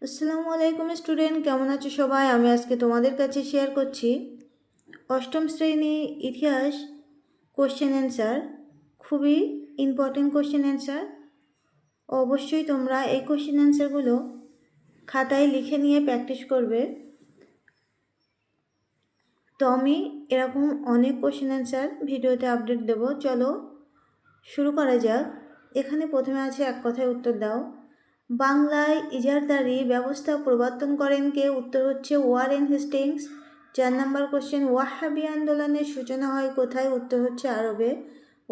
আসসালামু আলাইকুম স্টুডেন্ট, কেমন আছো সবাই? আমি আজকে তোমাদের কাছে শেয়ার করছি অষ্টম শ্রেণী ইতিহাস কোশ্চেন অ্যান্সার। খুবই ইম্পর্টেন্ট কোশ্চেন অ্যান্সার। অবশ্যই তোমরা এই কোশ্চেন অ্যান্সারগুলো খাতায় লিখে নিয়ে প্র্যাকটিস করবে। তো আমি এরকম অনেক কোশ্চেন অ্যান্সার ভিডিওতে আপডেট দেব। চলো শুরু করা যাক। এখানে প্রথমে আছে এক কথায় উত্তর দাও। বাংলায় ইজারদারি ব্যবস্থা প্রবর্তন করেন কে? উত্তর হচ্ছে ওয়ারেন হেস্টিংস। 4 নম্বর কোশ্চেন, ওয়াহাবি আন্দোলনের সূচনা হয় কোথায়? উত্তর হচ্ছে আরবে।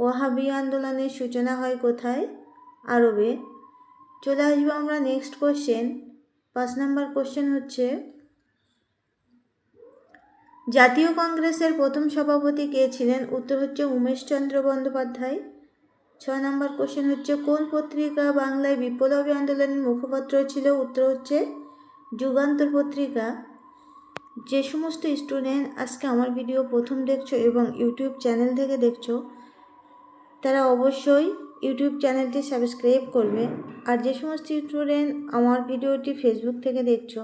ওয়াহাবি আন্দোলনের সূচনা হয় কোথায়? আরবে। চলে আসবো আমরা নেক্সট কোশ্চেন। 5 নম্বর কোশ্চেন হচ্ছে, জাতীয় কংগ্রেসের প্রথম সভাপতি কে ছিলেন? উত্তর হচ্ছে উমেশচন্দ্র বন্দ্যোপাধ্যায়। 6 নম্বর কোশ্চেন হচ্ছে, কোন পত্রিকা বাংলায় বিপ্লবী আন্দোলনের মুখপত্র ছিল? উত্তর হচ্ছে যুগান্তর পত্রিকা। যে সমস্ত স্টুডেন্ট আজকে আমার ভিডিও প্রথম দেখছো এবং ইউটিউব চ্যানেল থেকে দেখছো, তারা অবশ্যই ইউটিউব চ্যানেলটি সাবস্ক্রাইব করবে। আর যে সমস্ত স্টুডেন্ট আমার ভিডিওটি ফেসবুক থেকে দেখছো,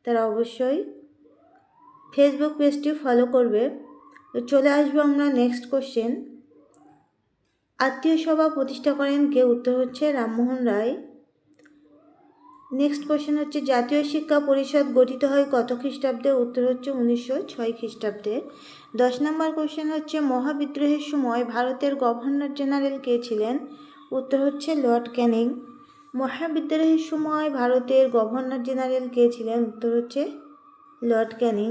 তারা অবশ্যই ফেসবুক পেজটি ফলো করবে। তো চলে আসবো আমরা নেক্সট কোশ্চেন। আত্মীয় সভা প্রতিষ্ঠা করেন কে? উত্তর হচ্ছে রামমোহন রায়। নেক্সট কোশ্চেন হচ্ছে, জাতীয় শিক্ষা পরিষদ গঠিত হয় কত খ্রিস্টাব্দে? উত্তর হচ্ছে 1906 খ্রিস্টাব্দে। 10 নম্বর কোশ্চেন হচ্ছে, মহাবিদ্রোহের সময় ভারতের গভর্নর জেনারেল কে ছিলেন? উত্তর হচ্ছে লর্ড ক্যানিং। মহাবিদ্রোহের সময় ভারতের গভর্নর জেনারেল কে ছিলেন? উত্তর হচ্ছে লর্ড ক্যানিং।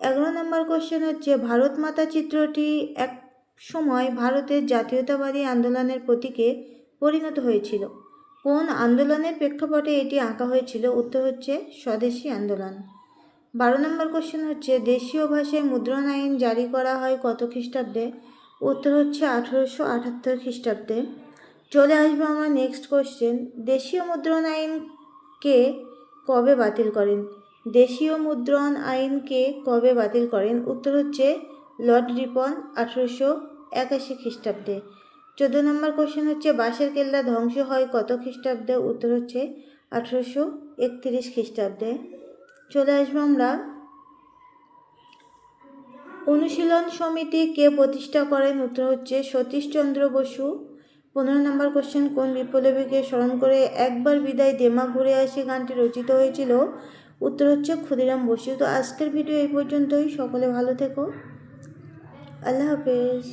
11 নম্বর কোশ্চেন হচ্ছে, ভারত মাতা চিত্রটি এক সময় ভারতের জাতীয়তাবাদী আন্দোলনের প্রতীকে পরিণত হয়েছিল। কোন আন্দোলনের প্রেক্ষাপটে এটি আঁকা হয়েছিল? উত্তর হচ্ছে স্বদেশী আন্দোলন। 12 নম্বর কোশ্চেন হচ্ছে, দেশীয় ভাষায় মুদ্রণ আইন জারি করা হয় কত খ্রিস্টাব্দে? উত্তর হচ্ছে 1878 খ্রিস্টাব্দে। চলে আসবো আমরা নেক্সট কোশ্চেন। দেশীয় মুদ্রণ আইনকে কবে বাতিল করেন? দেশীয় মুদ্রণ আইনকে কবে বাতিল করেন? উত্তর হচ্ছে লর্ড রিপন 1881 খ্রিস্টাব্দে। 14 নম্বর কোশ্চেন হচ্ছে, বাঁশের কেল্লা ধ্বংস হয় কত খ্রিস্টাব্দে? উত্তর হচ্ছে 1831 খ্রিস্টাব্দে। চলে আসবো আমরা অনুশীলন সমিতি কে প্রতিষ্ঠা করেন? উত্তর হচ্ছে সতীশচন্দ্র বসু। 15 নম্বর কোশ্চেন, কোন বিপ্লবীকে স্মরণ করে একবার বিদায় দেমা ঘুরে আসি গানটি রচিত হয়েছিল? উত্তর হচ্ছে ক্ষুদিরাম বসু। তো আজকের ভিডিও এই পর্যন্তই। সকলে ভালো থেকো। আল্লাহ হাফেজ।